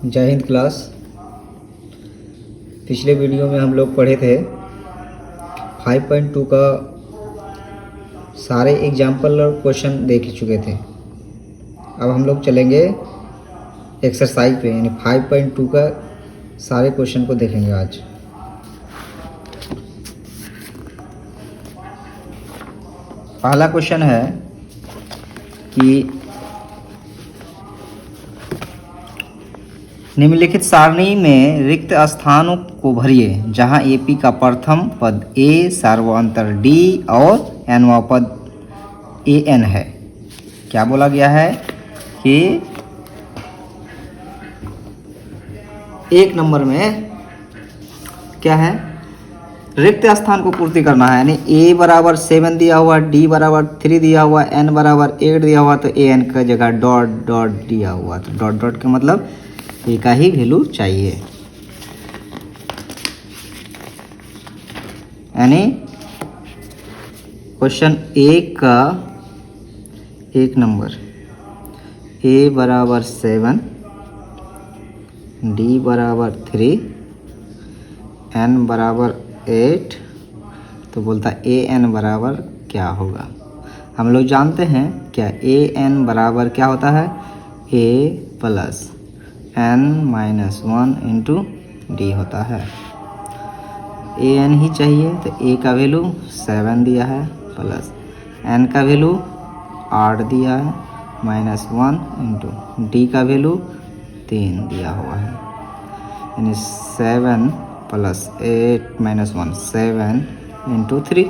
जय हिंद क्लास। पिछले वीडियो में हम लोग पढ़े थे 5.2 का सारे एग्जाम्पल और क्वेश्चन देख चुके थे। अब हम लोग चलेंगे एक्सरसाइज पे, यानी 5.2 का सारे क्वेश्चन को देखेंगे आज। पहला क्वेश्चन है कि निम्नलिखित सारणी में रिक्त स्थानों को भरिए जहां एपी का प्रथम पद ए, सार्वअंतर डी और एनवा पद ए एन है। क्या बोला गया है कि एक नंबर में क्या है, रिक्त स्थान को पूर्ति करना है। यानी ए बराबर 7 दिया हुआ, डी बराबर 3 दिया हुआ, एन बराबर 8 दिया हुआ, तो ए एन का जगह डॉट डॉट दिया हुआ। तो डॉट डॉट का मतलब ए का ही वैल्यू चाहिए। यानी क्वेश्चन एक का एक नंबर ए बराबर 7, डी बराबर 3, एन बराबर 8, तो बोलता ए एन बराबर क्या होगा। हम लोग जानते हैं क्या ए एन बराबर क्या होता है, a plus n minus 1 into d होता है। ए एन ही चाहिए, तो ए का वैल्यू 7 दिया है, प्लस एन का वैल्यू 8 दिया है, माइनस 1 इंटू डी का वैल्यू 3 दिया हुआ है। यानी 7 प्लस 8 माइनस 1, 7 इंटू 3,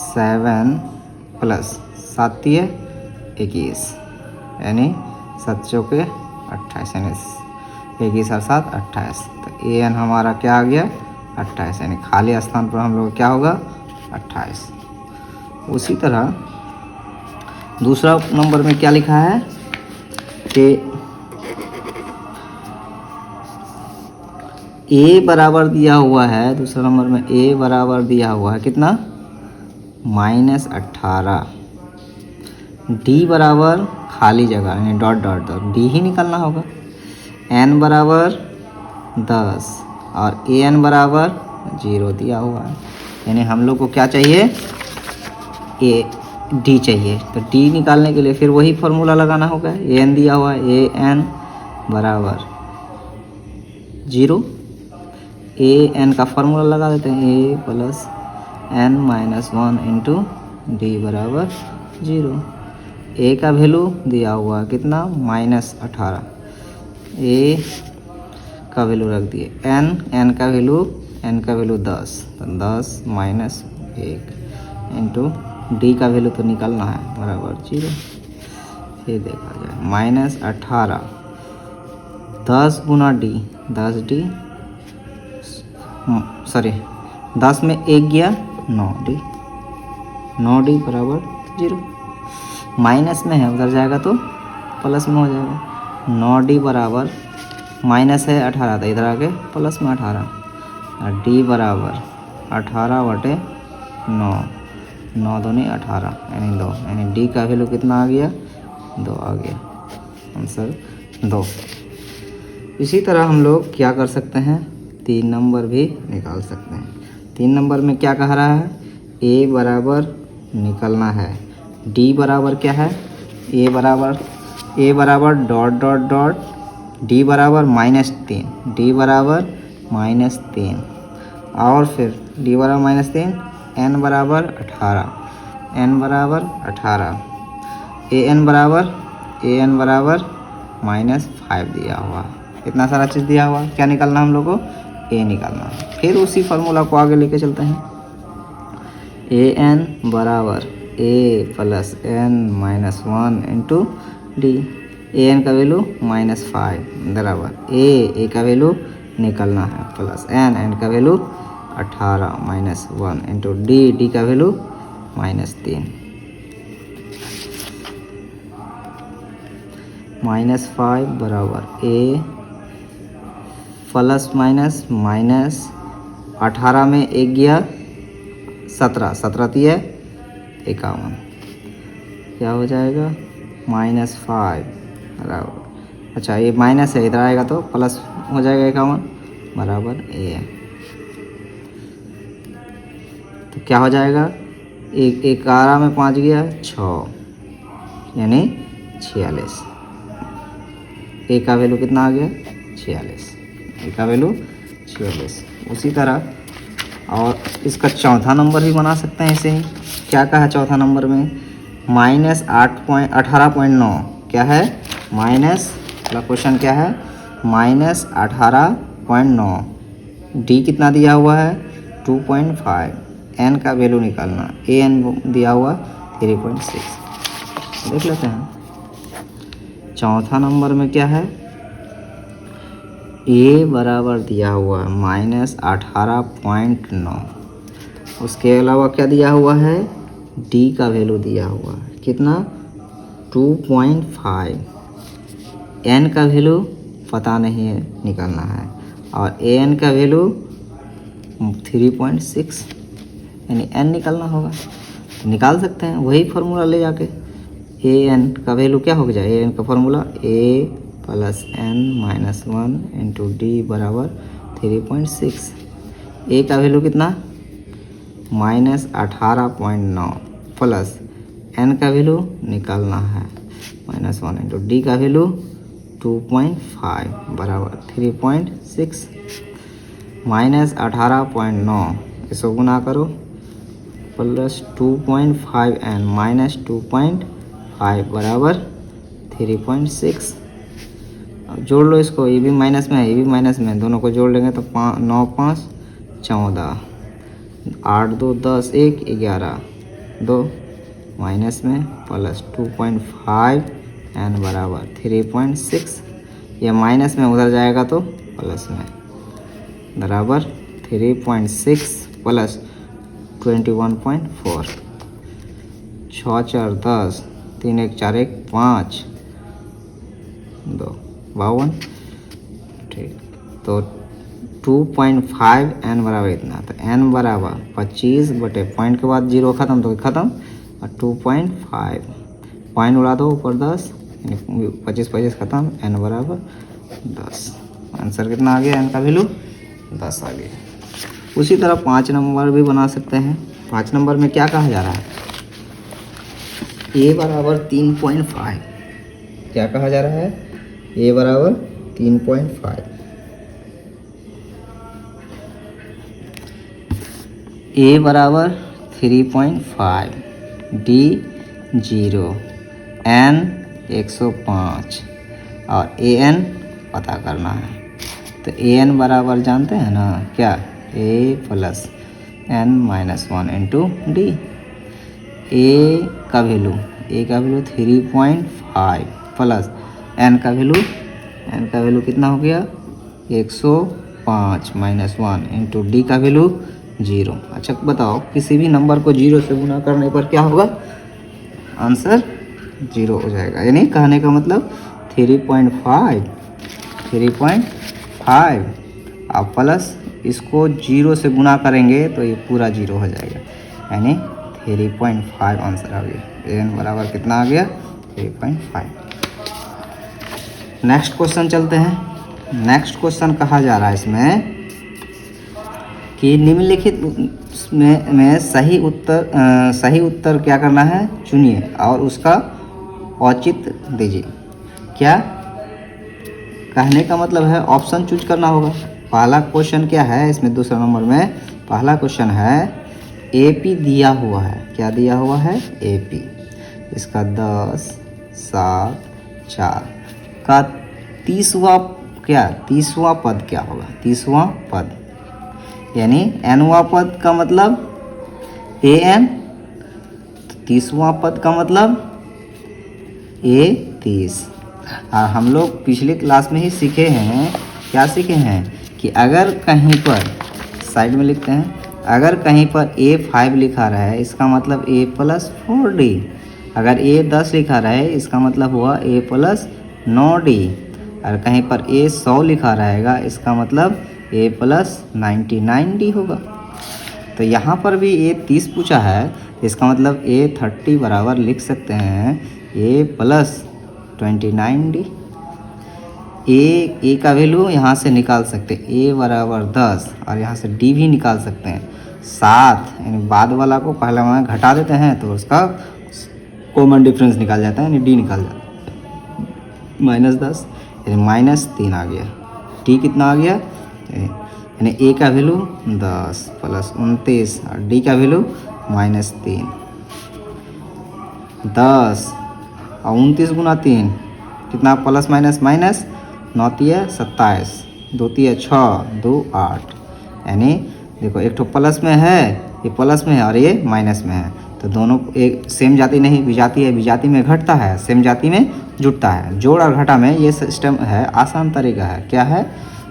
7 प्लस 7 दिए 21, यानी 7 चौके 28, यानी 21 और 7 28। तो ए एन हमारा क्या आ गया, 28, यानी खाली स्थान पर हम लोग क्या होगा, 28। उसी तरह दूसरा नंबर में क्या लिखा है कि ए बराबर दिया हुआ है, दूसरा नंबर में ए बराबर दिया हुआ है कितना, -18, डी बराबर खाली जगह यानी डॉट डॉट डॉट डी ही निकालना होगा, एन बराबर 10 और ए एन बराबर 0 दिया हुआ है। यानी हम लोग को क्या चाहिए, ए डी चाहिए। तो डी निकालने के लिए फिर वही फॉर्मूला लगाना होगा। ए एन दिया हुआ है, ए एन बराबर 0, ए एन का फार्मूला लगा देते हैं, a plus n minus 1 into d बराबर 0। ए का वैल्यू दिया हुआ कितना, -18, ए का वैल्यू रख दिए, एन का वैल्यू 10, तो 10 माइनस 1 इंटू डी का वैल्यू तो निकालना है बराबर 0। फिर देखा जाए -18, 10 गुना डी, 10 डी सॉरी 10 में 1 गया 9 डी, 9 डी बराबर 0। माइनस में है, उधर जाएगा तो प्लस में हो जाएगा। 9 डी बराबर माइनस है 18, तो इधर आके प्लस में 18, और डी बराबर 18/9, 9 दूनी 18 यानी 2, यानी डी का वैल्यू कितना आ गया, 2 आ गया, आंसर 2। इसी तरह हम लोग क्या कर सकते हैं, 3 नंबर भी निकाल सकते हैं। 3 नंबर में क्या कह रहा है, ए बराबर निकलना है, डी बराबर क्या है, ए बराबर डॉट डॉट डॉट, डी बराबर -3, डी बराबर -3, और फिर डी बराबर -3, एन बराबर 18, एन बराबर 18, ए एन बराबर -5 दिया हुआ। इतना सारा चीज़ दिया हुआ, क्या निकालना हम लोग को, ए निकालना है। फिर उसी फार्मूला को आगे लेके चलते हैं, ए एन बराबर a plus n minus 1 into d, a n का वैल्यू -5 बराबर ए का वैल्यू निकालना है, प्लस एन का वैल्यू 18 माइनस 1 इंटू डी का वैल्यू -3, -5 बराबर ए प्लस माइनस 18 में 1 गया 17, 17 दिया 51, क्या हो जाएगा, -5 बराबर अच्छा ये माइनस है, इधर आएगा तो प्लस हो जाएगा 51 बराबर ए। तो क्या हो जाएगा, एक 11 में 5 गया 6 यानी 46। ए का वैल्यू कितना आ गया 46, ए का वैल्यू 46। उसी तरह और इसका चौथा नंबर भी बना सकते हैं ऐसे ही। क्या कहा चौथा नंबर में, -18.9 क्या है, माइनस वाला क्वेश्चन क्या है, -18.9। डी कितना दिया हुआ है 2.5, एन का वैल्यू निकालना, ए एन दिया हुआ 3.6। देख लेते हैं चौथा नंबर में क्या है, ए बराबर दिया हुआ है -18.9। उसके अलावा क्या दिया हुआ है, डी का वैल्यू दिया हुआ है कितना 2.5, एन का वैल्यू पता नहीं है निकालना है, और ए एन का वैल्यू 3.6 यानी एन निकालना होगा। निकाल सकते हैं वही फार्मूला ले जाके, ए एन का वैल्यू क्या हो जाए, ए एन का formula a plus n minus 1 into d बराबर 3.6। ए का वैल्यू कितना -18.9 प्लस एन का वैल्यू निकालना है -1 इंटू डी का वैल्यू 2.5 बराबर 3.6। -18.9 इसको गुना करो प्लस 2.5 एन माइनस 2.5 बराबर 3.6। अब जोड़ लो इसको, ये भी माइनस में है ये भी माइनस में, दोनों को जोड़ लेंगे तो 9 5 14, 8 2 10 1 11, 2 माइनस में प्लस 2.5 एन बराबर 3.6। ये माइनस में उधर जाएगा तो प्लस में बराबर 3.6 प्लस 21.4, 6 4 10, 3 1 4 1 5, 2 52। ठीक, तो 2.5 एन बराबर इतना, तो एन बराबर 25 बटे पॉइंट के बाद 0 ख़त्म तो ख़त्म, और 2.5 पॉइंट उड़ा दो ऊपर 10 यानी 25 25 ख़त्म, एन बराबर 10। आंसर कितना आ गया, एन का वैल्यू 10 आ गया। उसी तरह 5 नंबर भी बना सकते हैं। 5 नंबर में क्या कहा जा रहा है, ए बराबर 3.5, क्या कहा जा रहा है, ए बराबर 3.5, ए बराबर 3.5, डी 0, एन 105 और ए एन पता करना है। तो ए एन बराबर जानते हैं ना क्या, a plus n minus 1 into d. A का वैल्यू 3.5 प्लस एन का वैल्यू कितना हो गया 105 माइनस 1 इंटू डी का वैल्यू 0। अच्छा बताओ, किसी भी नंबर को 0 से गुना करने पर क्या होगा, आंसर 0 हो जाएगा। यानी कहने का मतलब 3.5 आप प्लस इसको 0 से गुना करेंगे तो ये पूरा 0 हो जाएगा, यानी 3.5 आंसर आ गया। एन बराबर कितना आ गया 3.5। नेक्स्ट क्वेश्चन चलते हैं। नेक्स्ट क्वेश्चन कहा जा रहा है इसमें कि निम्नलिखित में सही उत्तर क्या करना है चुनिए और उसका औचित्य दीजिए। क्या कहने का मतलब है, ऑप्शन चूज करना होगा। पहला क्वेश्चन क्या है इसमें, दूसरा नंबर में पहला क्वेश्चन है एपी दिया हुआ है। क्या दिया हुआ है, एपी। इसका 10 7 4 का 30वां पद क्या होगा, 30वां पद यानी nवां पद का मतलब an, 30वां पद का मतलब A30। और हम लोग पिछले क्लास में ही सीखे हैं, क्या सीखे हैं कि अगर कहीं पर साइड में लिखते हैं, अगर कहीं पर A5 लिखा रहा है इसका मतलब A + 4D। अगर A10 लिखा रहा है इसका मतलब हुआ A + 9D। और कहीं पर A100 लिखा रहेगा इसका मतलब A + 99D होगा। तो यहाँ पर भी A30 पूछा है, इसका मतलब A30 बराबर लिख सकते हैं A + 29D। ए का वैल्यू यहाँ से निकाल सकते हैं, ए बराबर 10, और यहाँ से डी भी निकाल सकते हैं 7, यानी बाद वाला को पहले में घटा देते हैं तो उसका कॉमन डिफरेंस निकाल जाता है, यानी डी निकाल जाता है -10, यानी -3 आ गया। डी कितना आ गया, यानी ए का वैल्यू 10 प्लस 29 और डी का वैल्यू -3, 10 और 29 गुना 3 कितना, प्लस माइनस माइनस, 9 तिया 27, 2 तिया 6, 2 8, यानी देखो एक तो प्लस में है, ये प्लस में है और ये माइनस में है, तो दोनों एक सेम जाति नहीं, विजाति है, विजाति में घटता है, सेम जाति में जुटता है। जोड़ और घटा में ये सिस्टम है, आसान तरीका है। क्या है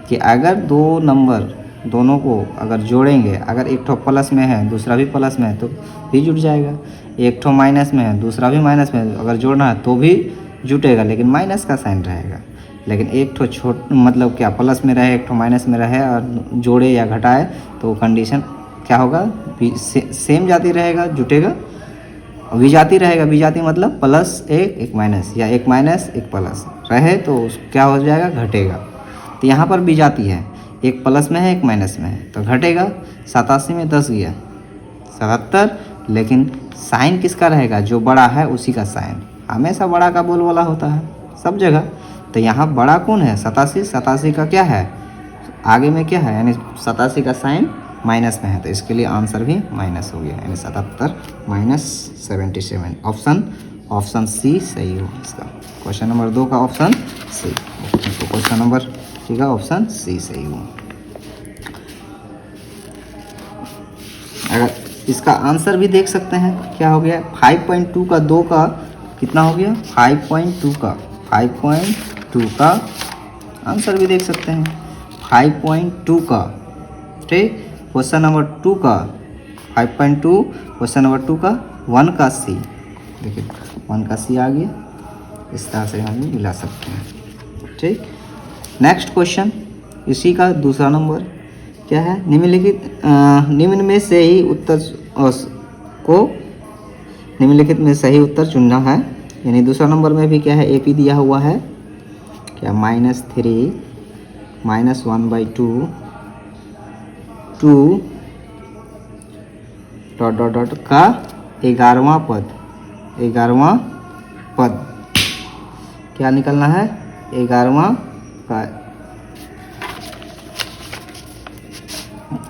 कि अगर दो नंबर दोनों को अगर जोड़ेंगे, अगर एक ठो प्लस में है दूसरा भी प्लस में है तो भी जुट जाएगा, एक ठो माइनस में है दूसरा भी माइनस में है, अगर जोड़ना है तो भी जुटेगा, लेकिन माइनस का साइन रहेगा। लेकिन एक ठो मतलब क्या, प्लस में रहे एक ठो माइनस में रहे और जोड़े या घटाए तो कंडीशन क्या होगा, सेम जाति रहेगा, जुटेगा। विजाति रहेगा, विजाति मतलब प्लस एक माइनस, या एक माइनस एक प्लस रहे तो क्या हो जाएगा, घटेगा। तो यहाँ पर विजाति है, एक प्लस में है एक माइनस में है तो घटेगा। 87 में 10 गया 77, लेकिन साइन किसका रहेगा, जो बड़ा है उसी का साइन, हमेशा बड़ा का बोलबाला होता है सब जगह। तो यहाँ बड़ा कौन है, 87 का क्या है, आगे में क्या है, यानी 87 का साइन माइनस में है, तो इसके लिए आंसर भी माइनस हो गया, यानी 77 -77। ऑप्शन सी सही हो इसका। क्वेश्चन नंबर 2 का ऑप्शन सी, तो क्वेश्चन नंबर 3 का ऑप्शन सी सही हो। अगर इसका आंसर भी देख सकते हैं क्या हो गया, 5.2 का 2 का कितना हो गया, 5.2 का आंसर भी देख सकते हैं, 5.2 का, ठीक। क्वेश्चन नंबर 2 का 5.2, क्वेश्चन नंबर 2 का 1 का सी, देखिए 1 का सी आ गया, इस तरह से हम मिला सकते हैं, ठीक। नेक्स्ट क्वेश्चन, इसी का दूसरा नंबर क्या है, निम्न में से ही उत्तर को निम्नलिखित में सही उत्तर चुनना है। यानी दूसरा नंबर में भी क्या है, AP दिया हुआ है क्या, -3 -1/2 2 ... का 11वां पद क्या निकलना है, 11वां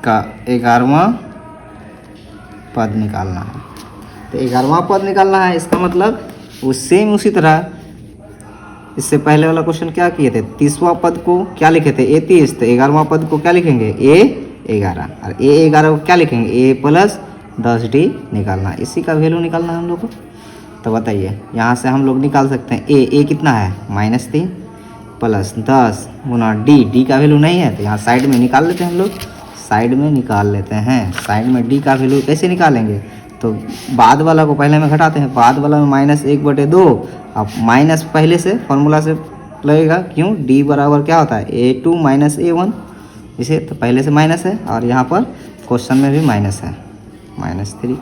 का 11वां पद निकालना है। तो 11वां पद निकालना है, इसका मतलब उसी तरह इससे पहले वाला क्वेश्चन क्या किए थे, 30वां पद को क्या लिखे थे, A30, तो 11वां पद को क्या लिखेंगे, A11, और A11 को क्या लिखेंगे, A + 10D निकालना, इसी का वैल्यू निकालना है हम लोग को। तो बताइए, यहाँ से हम लोग निकाल सकते हैं A कितना है, -3 प्लस 10 गुना D का वैल्यू नहीं है तो यहाँ साइड में निकाल लेते हैं हम लोग, साइड में D का वैल्यू कैसे निकालेंगे, तो बाद वाला को पहले में घटाते हैं, बाद वाला में -1/2, अब माइनस पहले से फॉर्मूला से लगेगा, क्यों, D बराबर क्या होता है, A2 - A1, इसे तो पहले से माइनस है, और यहाँ पर क्वेश्चन में भी माइनस है, -3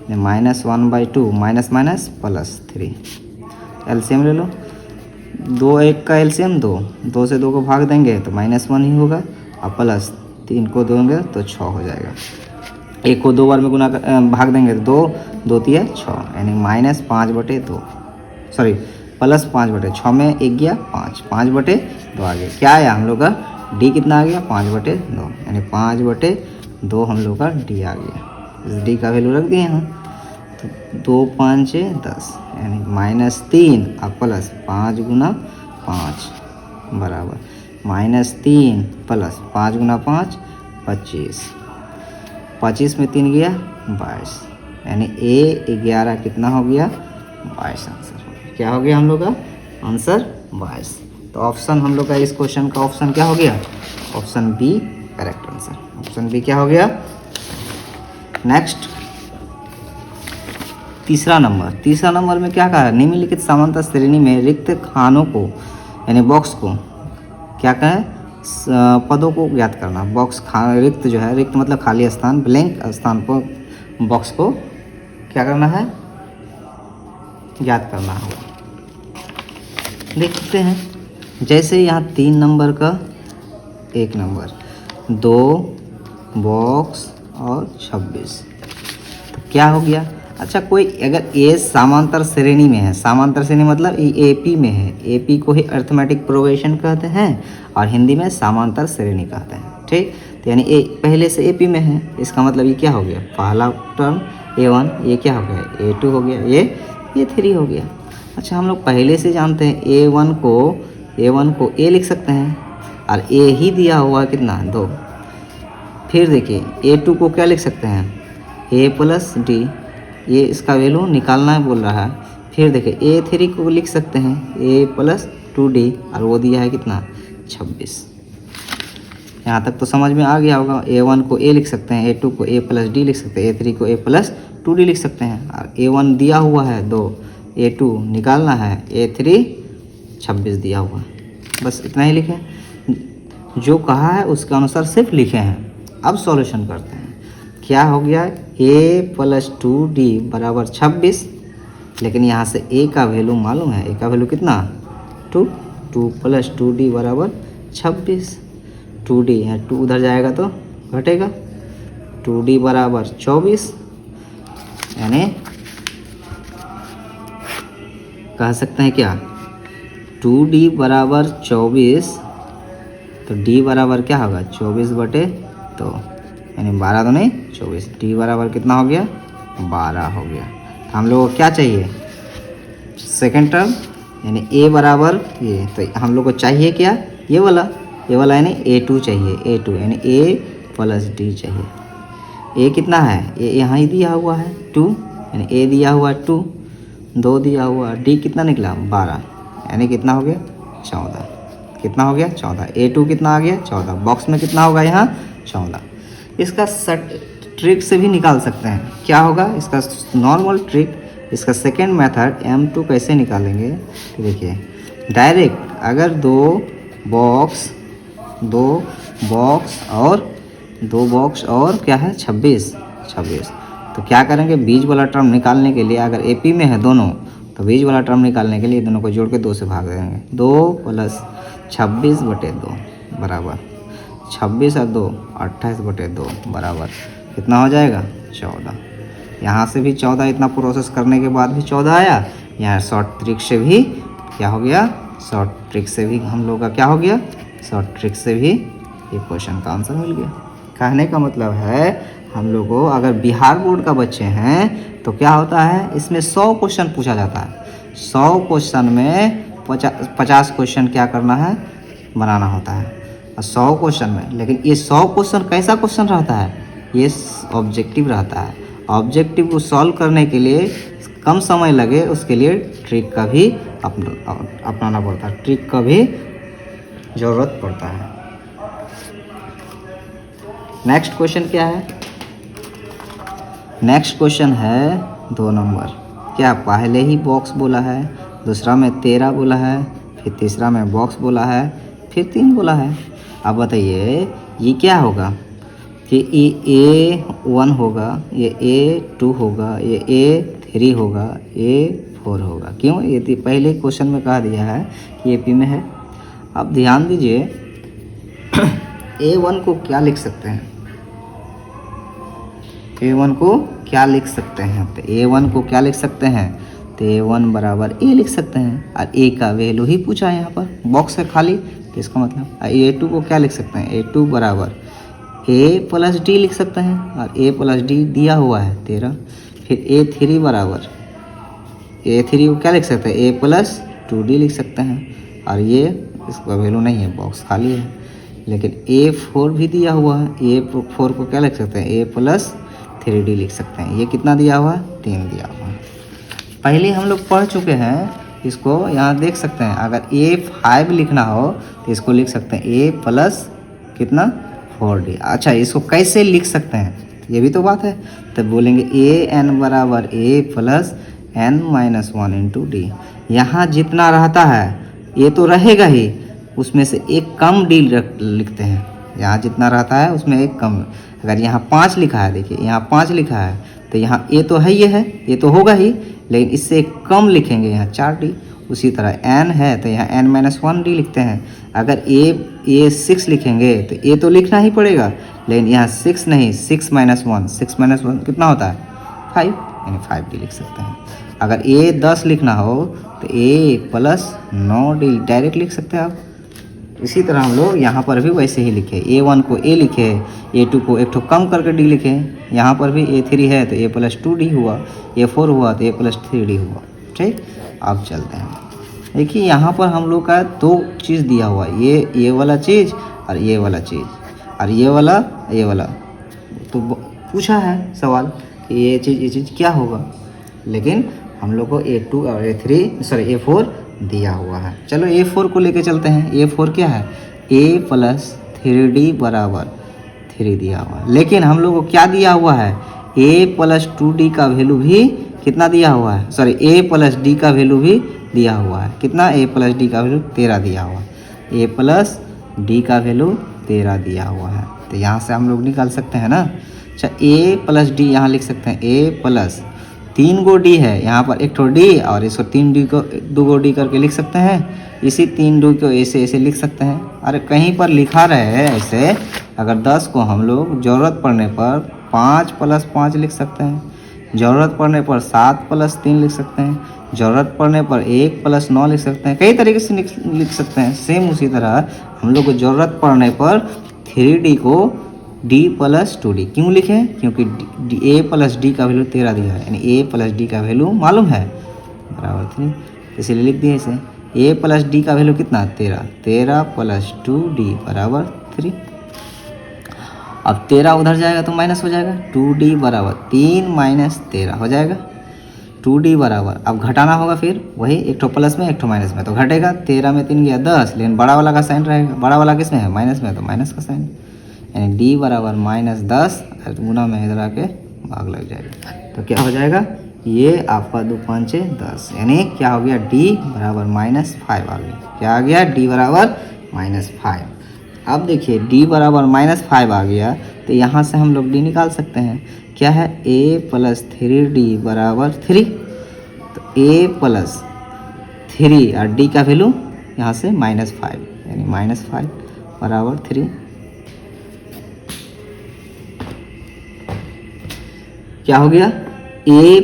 -1/2 माइनस +3, एलसीएम ले लो, 2 1 का एलसीएम 2 से 2 को भाग देंगे तो -1 ही होगा, और +3 को देंगे तो 6 हो जाएगा, 1 को 2 बार में भाग देंगे तो 2 तिया 6, यानी -5/2, सॉरी +5/6 में 1 गया 5/2 आ गया, क्या आया हम लोग का, D कितना आ गया, 5/2, यानी 5/2 हम लोग का D आ गया। इस D का वैल्यू रख दिए हैं, तो 2 5 10, यानी -3 और +5 × 5 बराबर -3 + 5 × 5 25, 25 में 3 गया 22, यानी A11 कितना हो गया, 22 आंसर हो गया। क्या हो गया हम लोग का आंसर 22। तो ऑप्शन हम लोग का इस क्वेश्चन का ऑप्शन क्या हो गया, option B correct answer, option B क्या हो गया। नेक्स्ट तीसरा नंबर में क्या कहा है, निम्नलिखित समांतर श्रेणी में रिक्त खानों को यानी बॉक्स को क्या कहें, पदों को ज्ञात करना। रिक्त जो है, रिक्त मतलब खाली स्थान, ब्लैंक स्थान पर बॉक्स को क्या करना है, ज्ञात करना होगा। देखते हैं जैसे यहाँ 3 नंबर का 1 नंबर, 2 बॉक्स और 26, तो क्या हो गया। अच्छा, कोई अगर ए समांतर श्रेणी में है, समांतर श्रेणी मतलब ये एपी में है, एपी को ही अर्थमेटिक प्रोग्रेशन कहते हैं और हिंदी में समांतर श्रेणी कहते हैं, ठीक। तो यानी ए पहले से एपी में है, इसका मतलब ये क्या हो गया, पहला टर्म A1, ये क्या हो गया A2 हो गया, ये A3 हो गया। अच्छा, हम लोग पहले से जानते हैं A1 को A लिख सकते हैं और A ही दिया हुआ कितना 2। फिर देखिए A2 को क्या लिख सकते हैं, A प्लस डी, ये इसका वैल्यू निकालना है बोल रहा है। फिर देखिए A3 को लिख सकते हैं A प्लस 2D और वो दिया है कितना 26। यहाँ तक तो समझ में आ गया होगा। A1 को A लिख सकते हैं, A2 को A प्लस डी लिख सकते हैं, A3 को A प्लस 2D लिख सकते हैं और A1 दिया हुआ है 2, A2 निकालना है, A3 26 दिया हुआ है। बस इतना ही लिखें, जो कहा है उसके अनुसार सिर्फ लिखे हैं। अब सॉल्यूशन करते हैं। क्या हो गया, A प्लस 2D बराबर 26, लेकिन यहाँ से A का वैल्यू मालूम है, A का वैल्यू कितना 2, 2 प्लस 2D बराबर 26, 2D है 2 उधर जाएगा तो घटेगा, 2D बराबर 24, यानी कह सकते हैं क्या 2D बराबर 24, तो D बराबर क्या होगा 24/2, यानी 12 तो नहीं 24, D बराबर कितना हो गया 12 हो गया। तो हम लोग को क्या चाहिए, सेकेंड टर्म यानी A बराबर ये, तो हम लोग को चाहिए क्या ये वाला यानी A2 चाहिए, A2 यानी A प्लस D चाहिए। A कितना है, A यहाँ ही दिया हुआ है 2, यानी A दिया हुआ 2, 2 दिया हुआ, D कितना निकला 12, यानी कितना हो गया 14, कितना हो गया 14। A2 कितना आ गया 14, बॉक्स में कितना होगा यहाँ 14। इसका ट्रिक से भी निकाल सकते हैं, क्या होगा इसका नॉर्मल ट्रिक, इसका सेकेंड मेथड M2 कैसे निकालेंगे। तो देखिए डायरेक्ट अगर दो बॉक्स और क्या है 26, तो क्या करेंगे, बीच वाला टर्म निकालने के लिए अगर AP में है दोनों, तो बीच वाला टर्म निकालने के लिए दोनों को जोड़ के 2 से भाग देंगे, 2 प्लस 26/2 बराबर 26 और 2 28/2 बराबर कितना हो जाएगा 14। यहाँ से भी 14, इतना प्रोसेस करने के बाद भी 14 आया। यहाँ शॉर्ट ट्रिक से भी क्या हो गया, शॉर्ट ट्रिक से भी हम लोग का क्या हो गया, शॉर्ट ट्रिक से भी ये क्वेश्चन का आंसर मिल गया। कहने का मतलब है हम लोग को अगर बिहार बोर्ड का बच्चे हैं तो क्या होता है, इसमें 100 क्वेश्चन पूछा जाता है, 100 क्वेश्चन में 50 क्वेश्चन क्या करना है, बनाना होता है, और 100 क्वेश्चन में, लेकिन ये 100 क्वेश्चन कैसा क्वेश्चन रहता है, ये ऑब्जेक्टिव रहता है। ऑब्जेक्टिव को सॉल्व करने के लिए कम समय लगे, उसके लिए ट्रिक का भी अपनाना पड़ता है, ट्रिक का भी ज़रूरत पड़ता है। नेक्स्ट क्वेश्चन क्या है, नेक्स्ट क्वेश्चन है 2 नंबर। क्या पहले ही बॉक्स बोला है, दूसरा में 13 बोला है, फिर तीसरा में बॉक्स बोला है, फिर 3 बोला है। अब बताइए ये क्या होगा कि ये A1 होगा, ये A2 होगा, ये A3 होगा, A4 होगा। क्यों, ये पहले क्वेश्चन में कहा दिया है कि AP में है। अब ध्यान दीजिए A1 को क्या लिख सकते हैं, A1 को क्या लिख सकते हैं, तो A1 को क्या लिख सकते हैं, तो A1 बराबर A लिख सकते हैं, और A का वैल्यू ही पूछा है, यहाँ पर बॉक्स है खाली, तो इसका मतलब A2 को क्या लिख सकते हैं, A2 बराबर A प्लस D लिख सकते हैं, और A प्लस D दिया हुआ है 13। फिर A3 बराबर A3 को क्या लिख सकते हैं, A प्लस 2D लिख सकते हैं, और ये इसका वैल्यू नहीं है, बॉक्स खाली है। लेकिन A4 भी दिया हुआ है, A4 को क्या लिख सकते हैं, A प्लस 3D लिख सकते हैं। ये कितना दिया हुआ है, 3 दिया हुआ है। पहले हम लोग पढ़ चुके हैं इसको, यहाँ देख सकते हैं। अगर A5 लिखना हो तो इसको लिख सकते हैं A प्लस कितना 4D। अच्छा, इसको कैसे लिख सकते हैं ये भी तो बात है। तब बोलेंगे AN बराबर A plus N-1 into D। यहाँ जितना रहता है ये तो रहेगा ही, उसमें से एक कम D लिखते हैं। यहाँ जितना रहता है उसमें एक कम, अगर यहाँ 5 लिखा है, देखिए यहाँ 5 लिखा है तो यहाँ A तो है, ये तो होगा ही, लेकिन इससे एक कम लिखेंगे यहाँ 4D, उसी तरह n है तो यहाँ n-1 डी लिखते हैं। अगर ए 6 लिखेंगे तो ए तो लिखना ही पड़ेगा, लेकिन यहाँ 6 नहीं, 6-1 कितना होता है 5, यानी 5 डी लिख सकते हैं। अगर ए 10 लिखना हो तो ए प्लस 9 डी डायरेक्ट लिख सकते हैं आप। इसी तरह हम लोग यहाँ पर भी वैसे ही लिखे, A1 को A लिखे, A2 को एक ठो कम करके D लिखे। यहाँ पर भी A3 है तो A प्लस 2D हुआ, A4 हुआ तो A प्लस 3D हुआ। ठीक, अब चलते हैं। देखिए यहाँ पर हम लोग का दो चीज़ दिया हुआ, ये वाला चीज़ और ये वाला चीज़, और ये वाला तो पूछा है सवाल कि ये चीज़ क्या होगा, लेकिन हम लोग को A2 और A4 दिया हुआ है। चलो A4 को लेके चलते हैं। A4 क्या है, A प्लस 3D बराबर 3 दिया हुआ है, लेकिन हम लोग को क्या दिया हुआ है, A प्लस 2D का वैल्यू भी कितना दिया हुआ है, A प्लस D का वैल्यू भी दिया हुआ है। कितना, A प्लस D का वैल्यू 13 दिया हुआ है। A प्लस D का वैल्यू 13 दिया हुआ है, तो यहाँ से हम लोग निकाल सकते हैं ना। अच्छा, A प्लस D यहाँ लिख सकते हैं, A प्लस 3 गो डी है, यहाँ पर एक ठो डी और इसको 2 गो डी करके लिख सकते हैं। इसी 3 डी को ऐसे लिख सकते हैं। अरे कहीं पर लिखा रहे ऐसे, अगर 10 को हम लोग ज़रूरत पड़ने पर 5 प्लस 5 लिख सकते हैं, ज़रूरत पड़ने पर 7 प्लस 3 लिख सकते हैं, ज़रूरत पड़ने पर 1 प्लस 9 लिख सकते हैं। कई तरीके से लिख सकते हैं। सेम उसी तरह हम लोग को ज़रूरत पड़ने पर 3D को D प्लस 2D क्यों लिखें, क्योंकि A प्लस D का वैल्यू 13 दिया है, यानी A प्लस D का वैल्यू मालूम है बराबर 3, इसीलिए लिख दिए इसे। A प्लस D का वैल्यू कितना, 13 प्लस 2D बराबर 3। अब 13 उधर जाएगा तो माइनस हो जाएगा, 2D बराबर 3 माइनस 13 हो जाएगा। 2D बराबर, अब घटाना होगा फिर वही, एक ठो प्लस में एक ठो माइनस में, तो घटेगा। 13 में 3 गया 10, लेकिन बड़ा वाला का साइन रहेगा। बड़ा वाला किस में है, माइनस में, तो माइनस का साइन, यानी D बराबर -10 गुना में इधर आके भाग लग जाएगा, तो क्या हो जाएगा, ये आपका 2 5 10, यानी क्या हो गया, D बराबर -5 आ गया। क्या आ गया, D बराबर -5। अब देखिए D बराबर -5 आ गया, तो यहाँ से हम लोग D निकाल सकते हैं। क्या है, A प्लस 3D बराबर 3, तो A प्लस 3 और D का वैल्यू यहाँ से -5, यानी -5 बराबर 3। क्या हो गया, A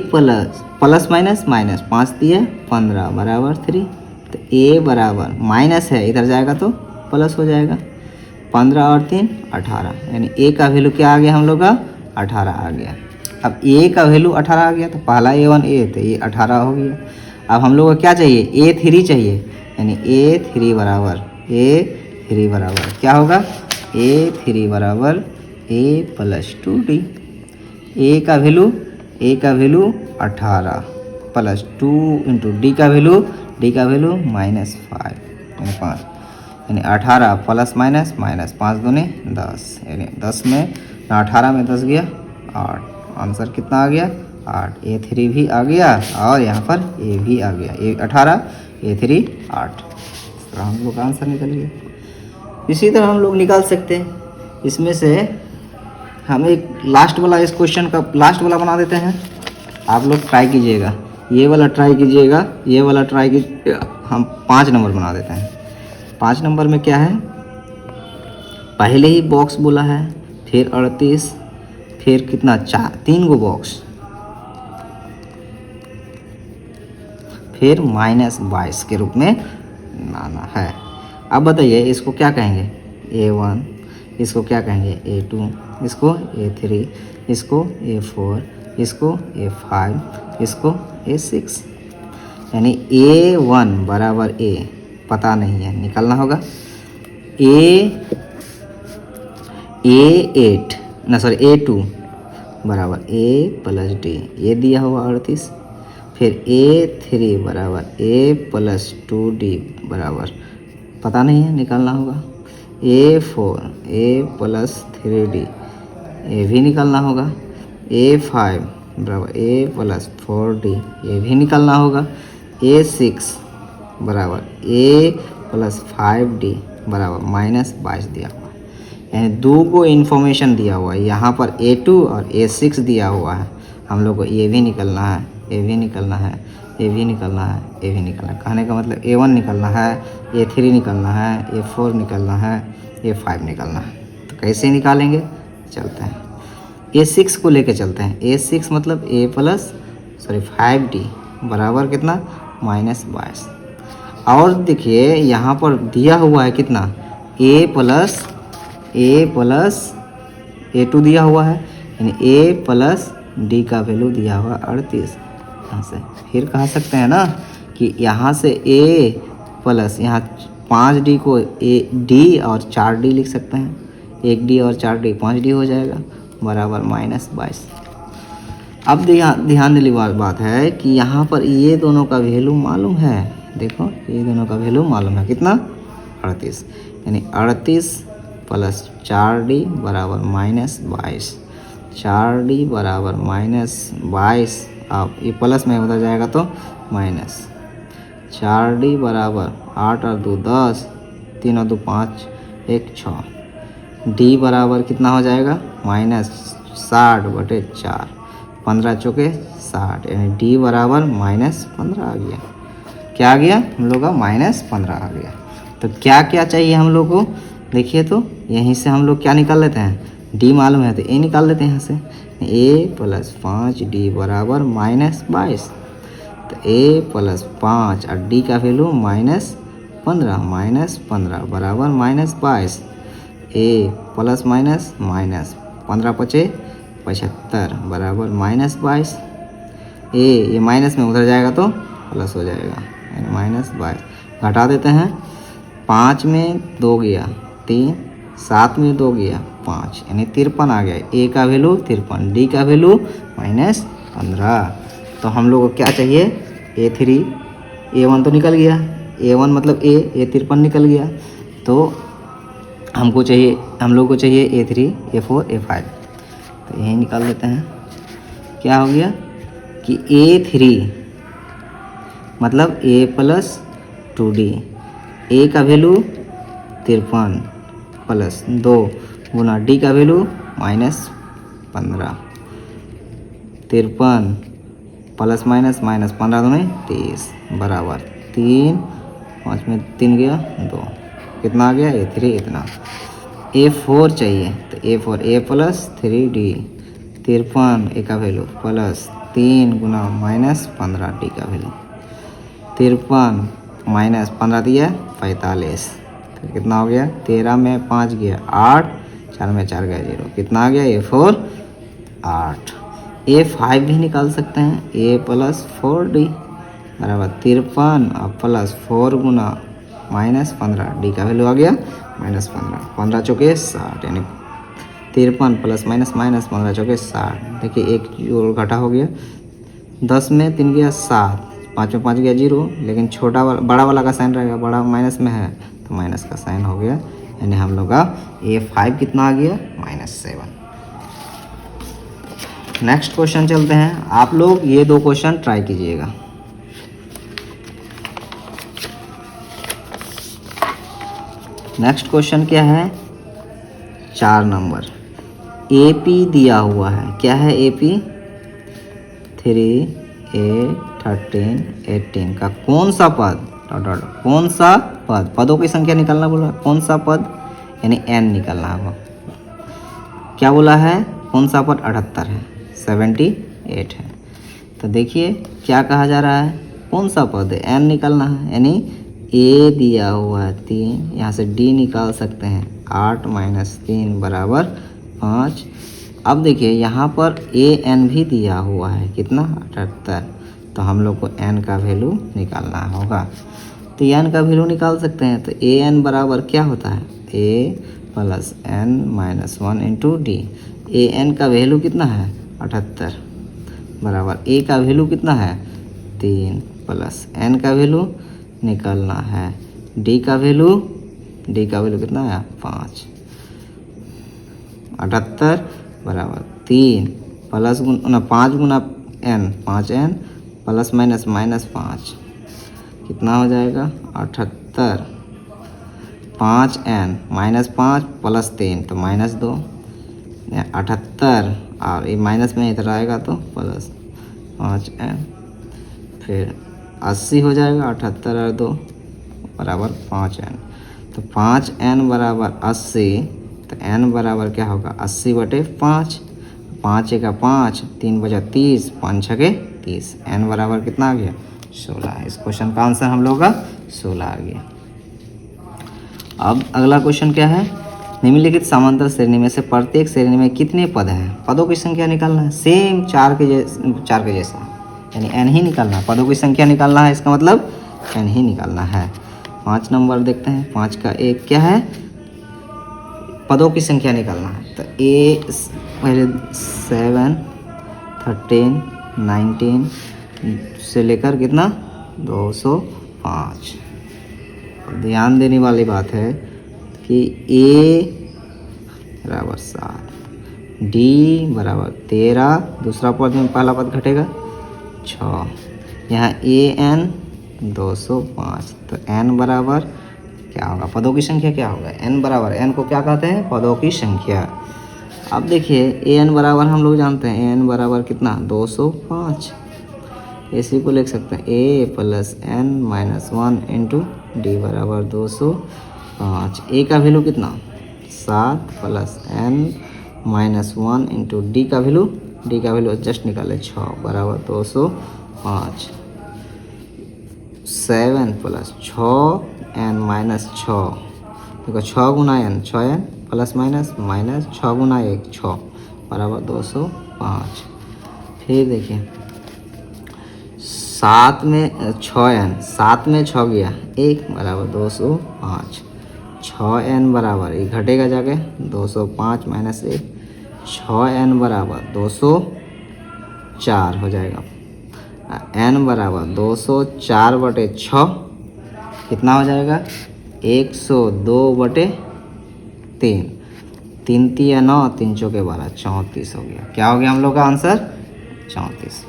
प्लस माइनस 5 दिया 15 बराबर 3, तो A बराबर माइनस है, इधर जाएगा तो प्लस हो जाएगा। 15 और 3 18, यानी A का वैल्यू क्या आ गया हम लोग का, 18 आ गया। अब A का वैल्यू 18 आ गया, तो पहला A1 A, तो ये 18 हो गया। अब हम लोग को क्या चाहिए, A3 चाहिए, यानी A3 बराबर क्या होगा, A3 बराबर A प्लस 2D। A का वैल्यू 18 प्लस 2 इंटू D का वैल्यू -5, यानी 5, यानी 18 प्लस माइनस 5 दूनी 10, यानी 10 में 18 में 10 गया 8, आंसर कितना आ गया 8। A3 भी आ गया और यहाँ पर A भी आ गया, A 18 A3 8, तो हम लोग का आंसर निकल गया। इसी तरह हम लोग निकाल सकते हैं। इसमें से हम एक लास्ट वाला, इस क्वेश्चन का लास्ट वाला बना देते हैं। आप लोग ट्राई कीजिएगा, ये वाला ट्राई कीजिएगा, ये वाला ट्राई कीजिएगा। हम 5 नंबर बना देते हैं। 5 नंबर में क्या है, पहले ही बॉक्स बोला है, फिर 38, फिर कितना 3 गो बॉक्स, फिर -22 के रूप में लाना है। अब बताइए इसको क्या कहेंगे, A1, इसको क्या कहेंगे A2, इसको A3, इसको A4, इसको A5, इसको A6, यानी A1 बराबर A पता नहीं है, निकालना होगा। A2 बराबर A प्लस D, ये दिया हुआ 38, फिर A3 बराबर A प्लस 2D बराबर पता नहीं है, निकालना होगा। A4 A प्लस 3D, ये भी निकालना होगा। A5 बराबर A प्लस 4D, ये भी निकालना होगा। A6 बराबर A प्लस 5D बराबर -22 दिया हुआ है, यानी 2 को इन्फॉर्मेशन दिया हुआ है। यहाँ पर A2 और A6 दिया हुआ है, हम लोग को ये भी निकलना है, ये भी निकलना है, ए भी निकलना है, ए भी निकलना है। कहने का मतलब A1 निकलना है, A3 निकलना है, A4 निकलना है, A5 निकलना है। तो कैसे निकालेंगे, चलते हैं A6 को लेके चलते हैं। A6 मतलब A+5D बराबर कितना, -22। और देखिए यहाँ पर दिया हुआ है कितना, A+A2 दिया हुआ है, यानी A+D का वैल्यू दिया हुआ 38। यहाँ से फिर कह सकते हैं ना कि यहाँ से A+ यहाँ 5D को D और 4D लिख सकते हैं, 1D और 4D 5D हो जाएगा, बराबर -22। अब ध्यान देने वाली बात है कि यहाँ पर ये दोनों का वैल्यू मालूम है। देखो ये दोनों का वैल्यू मालूम है कितना, 38, यानी 38 + 4D बराबर -22, 4D बराबर -22। अब ये प्लस में उधर जाएगा तो माइनस, 4D बराबर 8 और 2 10, 3 और 2 5, 1 6। D बराबर कितना हो जाएगा, -60/4, 15 चौके 60, यानी D बराबर -15 आ गया। क्या आ गया हम लोग का, -15 आ गया। तो क्या क्या चाहिए हम लोग को, देखिए तो यहीं से हम लोग क्या निकाल लेते हैं, D मालूम है तो A निकाल लेते हैं यहाँ से, A+5D बराबर -22। तो A+5 और D का वैल्यू -15 बराबर -22। A प्लस माइनस माइनस 15 पचे 75 बराबर -22। ये माइनस में उधर जाएगा तो प्लस हो जाएगा, यानी -22। घटा देते हैं, 5 में 2 गया 3, 7 में 2 गया 5, यानी 53 आ गया। A का वैल्यू 53, D का वैल्यू -15। तो हम लोग को क्या चाहिए, A3, A1 तो निकल गया, A1 मतलब A 53 निकल गया। तो हम लोग को चाहिए A3, A4, A5। तो यही निकाल लेते हैं। क्या हो गया कि A3 मतलब A+2D, A का वैल्यू 53 प्लस 2 गुना D का वैल्यू -15, 53 प्लस माइनस -15 दूनी 30 बराबर 3, 5 में 3 गया 2, कितना आ गया A3 इतना। A4 चाहिए तो A4 A+3D, 53 A का वैल्यू प्लस 3 गुना -15 D का वैल्यू, 53 -15 दिया 45, तो कितना हो गया, 13 में 5 गया 8, 4 में 4 गया 0, कितना आ गया A4 8। A5 भी निकाल सकते हैं, A+4D बराबर 53 और प्लस 4 गुना -15 D का वैल्यू आ गया -15, 15 चौके 60, यानी 53 प्लस माइनस 15 चौके 60। देखिए एक जोड़ घटा हो गया, 10 में 3 गया 7, 5 में 5 गया 0, लेकिन बड़ा वाला का साइन रहेगा, बड़ा माइनस में है तो माइनस का साइन हो गया, यानी हम लोग का A5 कितना आ गया -7। नेक्स्ट क्वेश्चन चलते हैं। आप लोग ये 2 क्वेश्चन ट्राई कीजिएगा। नेक्स्ट क्वेश्चन क्या है, 4 नंबर, AP दिया हुआ है। क्या है AP, 3, 8, 13, 18 का कौन सा पद, कौन सा पद, पदों की संख्या निकालना बोला, कौन सा पद, यानी n निकालना होगा। क्या बोला है, कौन सा पद 78 है, 78 है। तो देखिए क्या कहा जा रहा है, कौन सा पद है, n निकालना है, यानी A दिया हुआ है 3, यहाँ से D निकाल सकते हैं 8 - 3 बराबर 5। अब देखिए यहाँ पर AN भी दिया हुआ है कितना 78, तो हम लोग को n का वैल्यू निकालना होगा। तो n का वैल्यू निकाल सकते हैं, तो AN बराबर क्या होता है, A+n-1 इंटू D। AN का वैल्यू कितना है 78 बराबर A का वैल्यू कितना है 3 प्लस n का वैल्यू निकालना है, D का वैल्यू कितना है 5। 78 बराबर 3 प्लस 5 गुना n 5n प्लस माइनस -5, कितना हो जाएगा 78, 5n -5 प्लस 3 तो -2, 78 और ये माइनस में इधर आएगा तो प्लस 5n, फिर 80 हो जाएगा, 78 और 2 बराबर 5n। तो 5n बराबर 80, तो n बराबर क्या होगा 80/5, 5 एका 5, 3 बजा 30, 5 छके 30, n बराबर कितना आ गया 16। इस क्वेश्चन का आंसर हम लोग का 16 आ गया। अब अगला क्वेश्चन क्या है, निम्नलिखित समांतर श्रेणी में से प्रत्येक श्रेणी में कितने पद हैं, पदों की संख्या निकालना है। सेम 4 के जैसा, यानी n ही निकालना है, पदों की संख्या निकालना है, इसका मतलब n ही निकालना है। 5 नंबर देखते हैं, 5 का एक क्या है, पदों की संख्या निकालना है। तो ए पहले 7, 13, 19 से लेकर कितना 205। ध्यान देने वाली बात है कि ए बराबर 7, डी बराबर 13, दूसरा पद में पहला पद घटेगा 6, यहाँ ए एन 205। तो एन बराबर क्या होगा, पदों की संख्या क्या होगा, एन बराबर, एन को क्या कहते हैं पदों की संख्या। अब देखिए ए एन बराबर हम लोग जानते हैं, ए एन बराबर कितना 205। इसी को लिख सकते हैं a plus n minus 1 into d बराबर 205। ए का वैल्यू कितना 7 plus n minus 1 into d का वैल्यू जस्ट निकाले 6 बराबर 205। 7 प्लस 6 एन माइनस 6, देखो 6 गुना एन 6n प्लस माइनस 6 गुना 1 6 बराबर 205। फिर देखिए 7 में 6n, 7 में 6 गया 1 बराबर 205। 6n बराबर ये घटेगा जाके 205 माइनस 1, 6n बराबर 204 हो जाएगा। n बराबर 204/6 कितना हो जाएगा 102/3, 3 3 9, 3 चौके 12, 34 हो गया। क्या हो गया हम लोग का आंसर 34।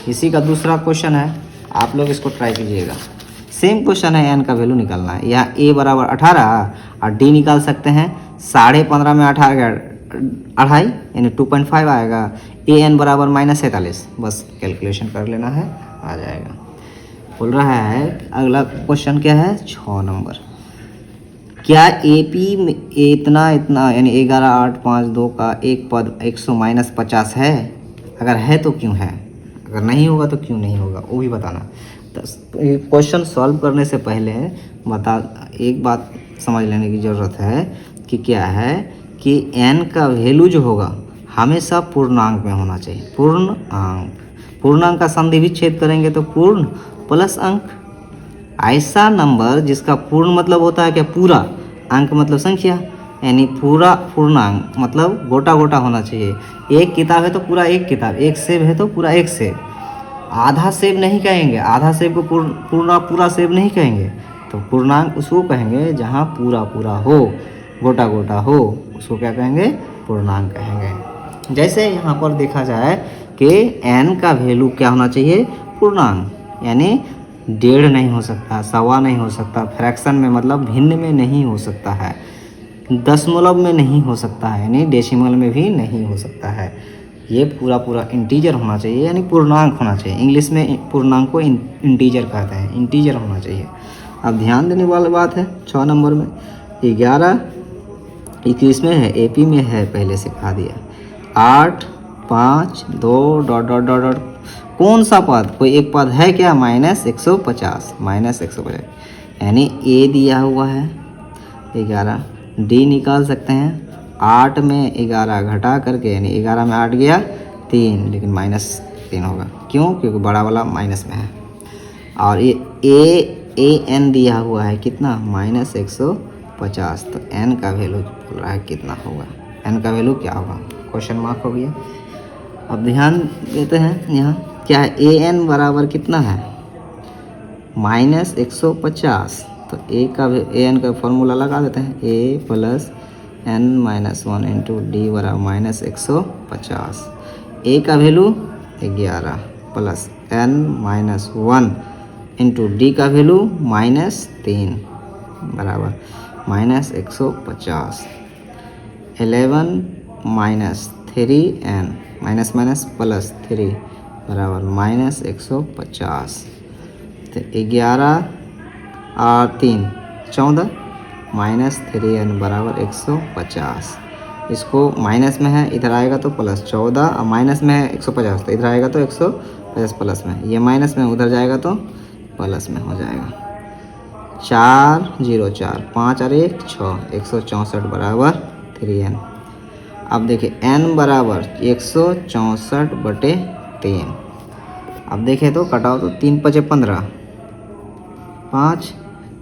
इसी का दूसरा क्वेश्चन है, आप लोग इसको ट्राई कीजिएगा। सेम क्वेश्चन है, एन का वैल्यू निकालना है। यहाँ ए बराबर 18 और डी निकाल सकते हैं 15.5 में 18 2.5 यानी 2.5 आएगा। ए एन बराबर -47, बस कैलकुलेशन कर लेना है, आ जाएगा। बोल रहा है अगला क्वेश्चन क्या है 6 नंबर, क्या ए पी में इतना यानी 11 8 5 2 का एक पद 100-50 है, अगर है तो क्यों है, अगर नहीं होगा तो क्यों नहीं होगा, वो भी बताना। तो क्वेश्चन सॉल्व करने से पहले एक बात समझ लेने की ज़रूरत है कि क्या है कि n का वैल्यू जो होगा हमेशा पूर्णांक में होना चाहिए। पूर्णांक का संधि विच्छेद करेंगे तो पूर्ण प्लस अंक। ऐसा नंबर जिसका पूर्ण मतलब होता है क्या पूरा, अंक मतलब संख्या, यानी पूरा पूर्णांक मतलब गोटा गोटा होना चाहिए। एक किताब है तो पूरा एक किताब, एक सेब है तो पूरा एक सेब। आधा सेब नहीं कहेंगे, आधा सेब को पूरा सेब नहीं कहेंगे। तो पूर्णांक उसको कहेंगे जहाँ पूरा पूरा हो, गोटा गोटा हो, उसको क्या कहेंगे पूर्णांक कहेंगे। जैसे यहाँ पर देखा जाए कि n का वैल्यू क्या होना चाहिए पूर्णांक, यानी 1.5 नहीं हो सकता, 1.25 नहीं हो सकता, फ्रैक्शन में मतलब भिन्न में नहीं हो सकता है, दशमलव में नहीं हो सकता है, यानी डेसिमल में भी नहीं हो सकता है। ये पूरा इंटीजर होना चाहिए, यानी पूर्णांक होना चाहिए। इंग्लिश में पूर्णांक को इंटीजर कहते हैं, इंटीजर होना चाहिए। अब ध्यान देने वाली बात है 6 नंबर में 11 21 में है, एपी में है, पहले सिखा दिया। 8 5 2 ... कौन सा पद, कोई एक पद है क्या -150, यानी ए दिया हुआ है 11, डी निकाल सकते हैं 8 में 11 घटा करके, यानी 11 में 8 गया 3, लेकिन -3 होगा, क्यों, क्योंकि बड़ा वाला माइनस में है। और ये ए एन दिया हुआ है कितना -150, तो एन का वैल्यू बोल रहा है कितना होगा, एन का वैल्यू क्या होगा, क्वेश्चन मार्क हो गया। अब ध्यान देते हैं यहाँ क्या है, ए एन बराबर कितना है -150, तो ए एन का फॉर्मूला लगा देते हैं, a plus n minus 1 into d बराबर -150। ए का value 11 plus n minus 1 into d का वैल्यू -3 बराबर -150। 11 माइनस 3n माइनस प्लस 3 बराबर -150। तो 11 और 3 14 -3n बराबर 150। इसको माइनस में है, इधर आएगा तो प्लस 14 और माइनस में है 150, तो इधर आएगा तो 150 प्लस में, ये माइनस में उधर जाएगा तो प्लस में हो जाएगा। 4 0 4 5 और 1 6 164 बराबर 3n। अब देखिए n बराबर 164/3। अब देखें तो कटाओ तो 3 5 15, 5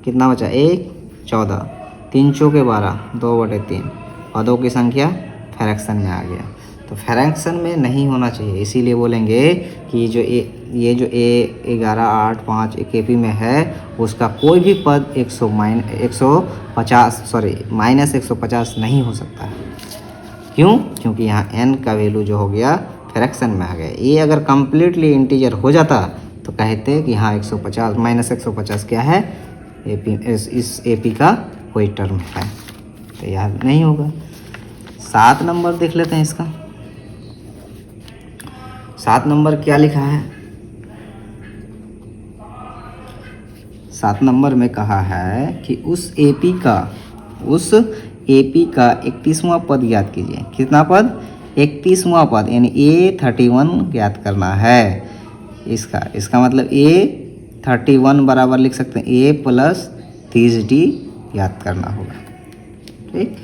कितना बचा 1 14, 3 चौके 12, 2/3, पदों की संख्या फ्रैक्शन में आ गया। तो फ्रैक्शन में नहीं होना चाहिए, इसीलिए बोलेंगे कि ये जो ए 11 8 5 KP में है उसका कोई भी पद -150 नहीं हो सकता है। क्यों? क्योंकि यहाँ n का वैल्यू जो हो गया फ्रैक्शन में आ गया। ये अगर कम्प्लीटली इंटीजर हो जाता तो कहते कि हाँ 150 -150 क्या है, इस AP का कोई टर्म है, तो याद नहीं होगा। 7 नंबर देख लेते हैं इसका। 7 नंबर क्या लिखा है? 7 नंबर में कहा है कि उस AP का 31वां पद ज्ञात कीजिए। कितना पद? 31वां पद, यानी A31 ज्ञात करना है। इसका मतलब A31 बराबर लिख सकते हैं A + 30D ज्ञात करना होगा। ठीक,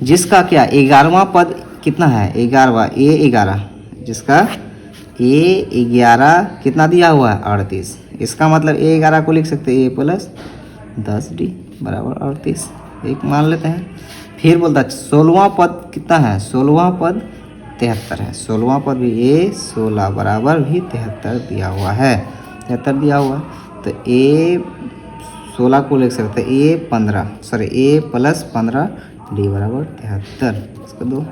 जिसका क्या 11वां पद कितना है? 11वां A11, जिसका A11 कितना दिया हुआ है? 38। इसका मतलब A11 को लिख सकते हैं A + 10D बराबर 38, एक मान लेते हैं। फिर बोलता है 16वां पद कितना है? 16वां पद 73 है। 16वां पद भी A16 बराबर भी 73 दिया हुआ है, 73 दिया हुआ है। तो A16 को लिख सकते हैं A + 15D बराबर 73। इसको दो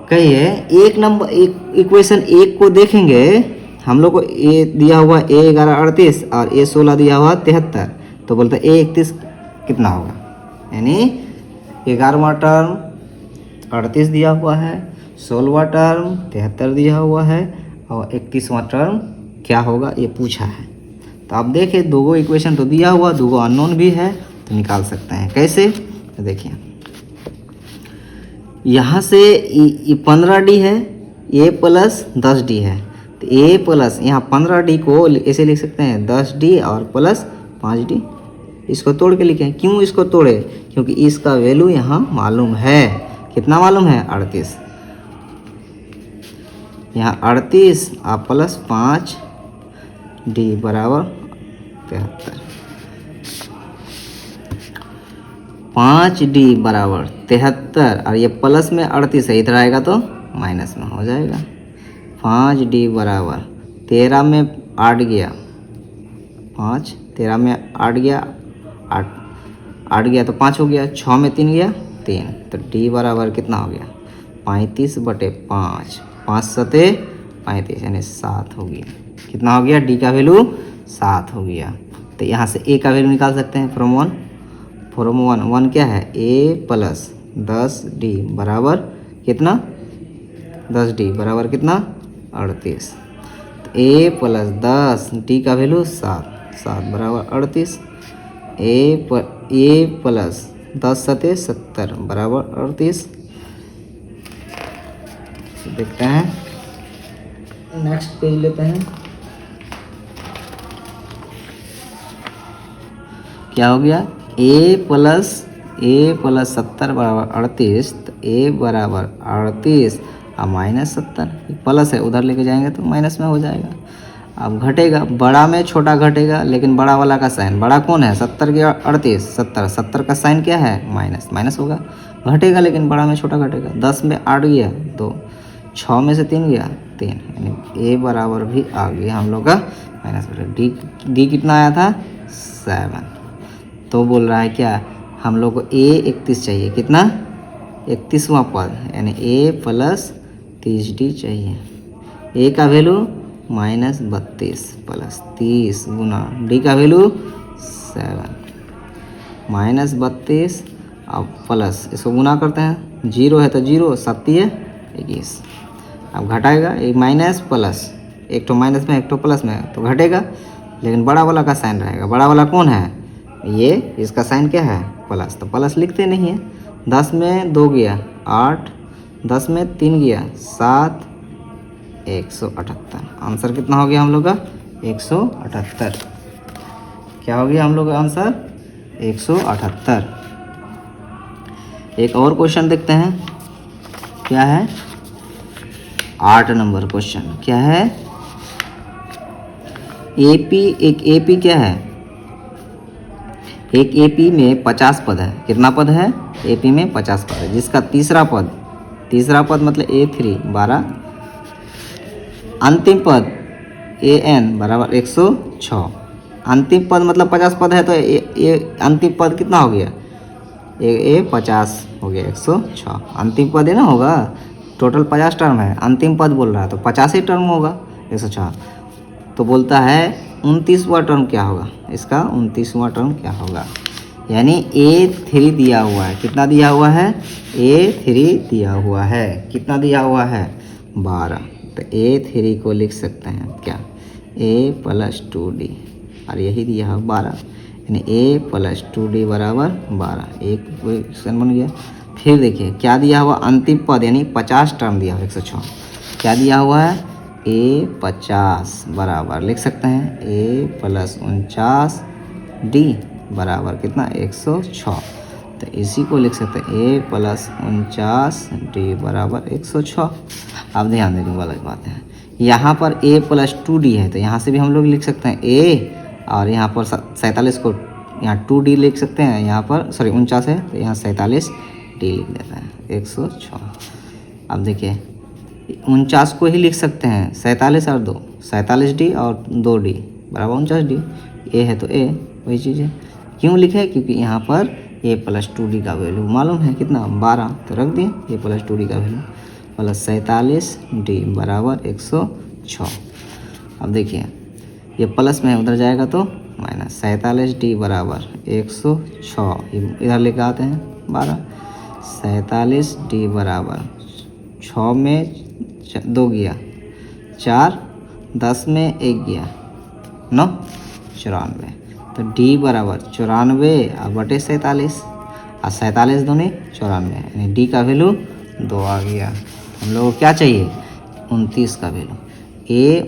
कहिए। एक नंबर इक्वेशन 1 को देखेंगे हम लोग को A दिया हुआ A11 38 और A16 दिया हुआ 73, तो बोलते A31 कितना होगा? यानी 11वां टर्म 38 दिया हुआ है, 16वां टर्म 73 दिया हुआ है और 31वां टर्म क्या होगा ये पूछा है। तो आप देखिए दो इक्वेशन तो दिया हुआ, दो अननोन भी है, तो निकाल सकते हैं। कैसे? तो देखिए यहाँ से 15D है, A + 10D है, तो A प्लस यहाँ 15D को ऐसे लिख सकते हैं 10D और प्लस 5D। इसको तोड़ के लिखें। क्यों इसको तोड़े? क्योंकि इसका वैल्यू यहाँ मालूम है। कितना मालूम है? 38। यहाँ 38 और प्लस 5D बराबर 73। 5D बराबर 73 और ये प्लस में 38 है, इधर आएगा तो माइनस में हो जाएगा। 5D बराबर 13 में 8 गया, 5 13 में 8 गया, 8 गया तो 5 हो गया, 6 में 3 गया 3, तो D बराबर कितना हो गया? 35/5, 5 7 35 यानी 7 हो गया। कितना हो गया? D का वैल्यू 7 हो गया। तो यहाँ से A का वैल्यू निकाल सकते हैं फ्रॉम 1 क्या है? A + 10D बराबर कितना? 10D बराबर कितना? 38। तो A + 10D का वैल्यू 7 बराबर 38। A + 10 7 70 बराबर 38। देखते हैं, नेक्स्ट पेज लेते हैं। क्या हो गया? A + 70 बराबर 38, तो A बराबर 38 और -70, प्लस है उधर लेके जाएंगे तो माइनस में हो जाएगा। अब घटेगा, बड़ा में छोटा घटेगा, लेकिन बड़ा वाला का साइन, बड़ा कौन है? 70 के 38, 70 का साइन क्या है? माइनस होगा। घटेगा लेकिन बड़ा में छोटा घटेगा। 10 में 8 गया 2, 6 में से 3 गया 3, यानी A बराबर भी आ गया हम लोग का -। D कितना आया था? 7। तो बोल रहा है क्या? हम लोग को A31 चाहिए। कितना? 31वां पद, यानी A + 30D चाहिए। A का वैल्यू -32 + 30 गुना D का वैल्यू 7, -32 और प्लस, इसको गुना करते हैं, 0 है तो 0, 7 21। अब घटाएगा, एक माइनस प्लस, एक तो माइनस में एक तो प्लस में, तो घटेगा लेकिन बड़ा वाला का साइन रहेगा। बड़ा वाला कौन है? ये, इसका साइन क्या है? प्लस, तो प्लस लिखते नहीं है। 10 में 2 गया 8, 10 में 3 गया 7, 178। आंसर कितना हो गया हम लोग का? 178। क्या हो गया हम लोग का आंसर? 178। एक और क्वेश्चन देखते हैं, क्या है? 8 नंबर क्वेश्चन क्या है? एपी, एक एपी क्या है? एक एपी में 50 पद है। कितना पद है? एपी में 50 पद है, जिसका तीसरा पद मतलब A3 12, अंतिम पद AN बराबर 106। अंतिम पद मतलब 50 पद है, तो ये अंतिम पद कितना हो गया? ये 50 हो गया 106। अंतिम पद है ना होगा, टोटल 50 टर्म है, अंतिम पद बोल रहा है तो 50 ही टर्म होगा 106। तो बोलता है 29वां टर्म क्या होगा? इसका 29वां टर्म क्या होगा? यानी A3 दिया हुआ है। कितना दिया हुआ है? A3 दिया हुआ है। कितना दिया हुआ है? 12। तो A3 को लिख सकते हैं क्या? A + 2D, और यही दिया है 12, यानी A + 2D बराबर 12। एक क्वेश्चन बन गया। फिर देखिए क्या दिया हुआ? अंतिम पद यानी 50 टर्म दिया हुआ 106। क्या दिया हुआ है? A 50 बराबर लिख सकते हैं A + 49D बराबर कितना? 106। तो इसी को लिख सकते हैं A + 49D बराबर 106। अब ध्यान देने वाली बात है, यहाँ पर A + 2D है, तो यहाँ से भी हम लोग लिख सकते हैं A, और यहाँ पर 47 को यहाँ 2D लिख सकते हैं। यहाँ पर 49 है तो यहाँ 47D लिख देते हैं 106। अब देखिए 49 को ही लिख सकते हैं 47 और 2, 47D और 2D बराबर 49D। A है तो A, वही चीज़ है। क्यों लिखे? क्योंकि यहाँ पर A + 2D का वैल्यू मालूम है कितना? 12, तो रख दिए A + 2D का वैल्यू प्लस 47D बराबर 106। अब देखिए ये प्लस में उधर जाएगा तो माइनस, 47D बराबर 106 इधर लेकर आते हैं 12। 47D बराबर 6 में 2 गया 4, 10 में 1 गया 9, 94। तो D बराबर 94 और बटे 47, और 47 दूनी 94, यानी D का वैल्यू 2 आ गया। हम लोग को क्या चाहिए? 29 का वैल्यू। A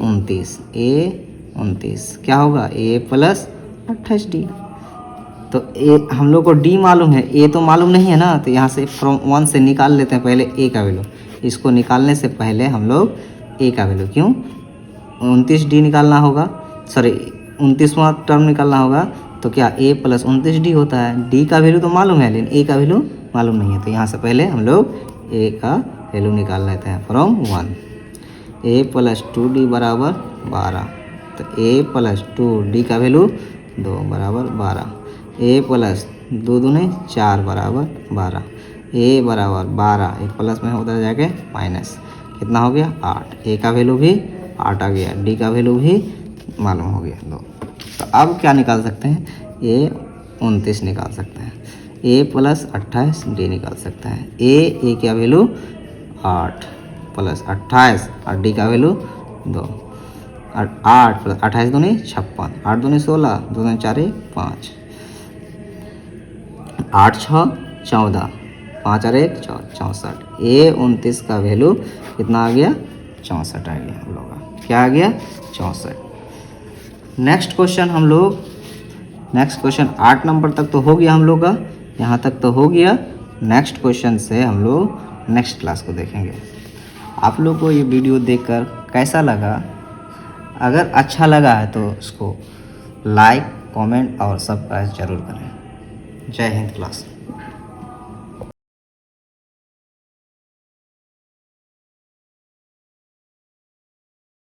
29 क्या होगा? A + 28D। तो A हम लोग को D मालूम है, A तो मालूम नहीं है ना, तो यहाँ से फ्रॉम 1 से निकाल लेते हैं पहले A का वैल्यू। इसको निकालने से पहले हम लोग A का वैल्यू, क्यों? 29D निकालना होगा, 29वां टर्म निकालना होगा, तो क्या A + 29D होता है। D का वैल्यू तो मालूम है, लेकिन A का वैल्यू मालूम नहीं है, तो यहाँ से पहले हम लोग A का वैल्यू निकाल लेते हैं फ्रॉम 1। A + 2D बराबर 12, तो A + 2D का वैल्यू 2 बराबर 12। A + 2 दूनी 4 बराबर 12। A बराबर 12, एक प्लस में उधर जाके माइनस, कितना हो गया? 8। A का वैल्यू भी 8 आ गया, D का वैल्यू भी मालूम हो गया 2। तो अब क्या निकाल सकते हैं? A 29 निकाल सकते हैं, A + 28D निकाल सकते हैं। A का वैल्यू 8 + 28 और D का वैल्यू 2, और 8 + 28 दूनी 56, 8 दूनी 16, 2 दूनी 4 5, 8 6 14, 5 और 1 64। A 29 का वैल्यू कितना आ गया? 64 आ गया हम लोग का। क्या आ गया? 64। नेक्स्ट क्वेश्चन हम लोग, नेक्स्ट क्वेश्चन 8 नंबर तक तो हो गया हम लोग का, यहाँ तक तो हो गया। नेक्स्ट क्वेश्चन से हम लोग नेक्स्ट क्लास को देखेंगे। आप लोग को ये वीडियो देखकर कैसा लगा? अगर अच्छा लगा है तो उसको लाइक, कमेंट और सब्सक्राइब जरूर करें। जय हिंद क्लास।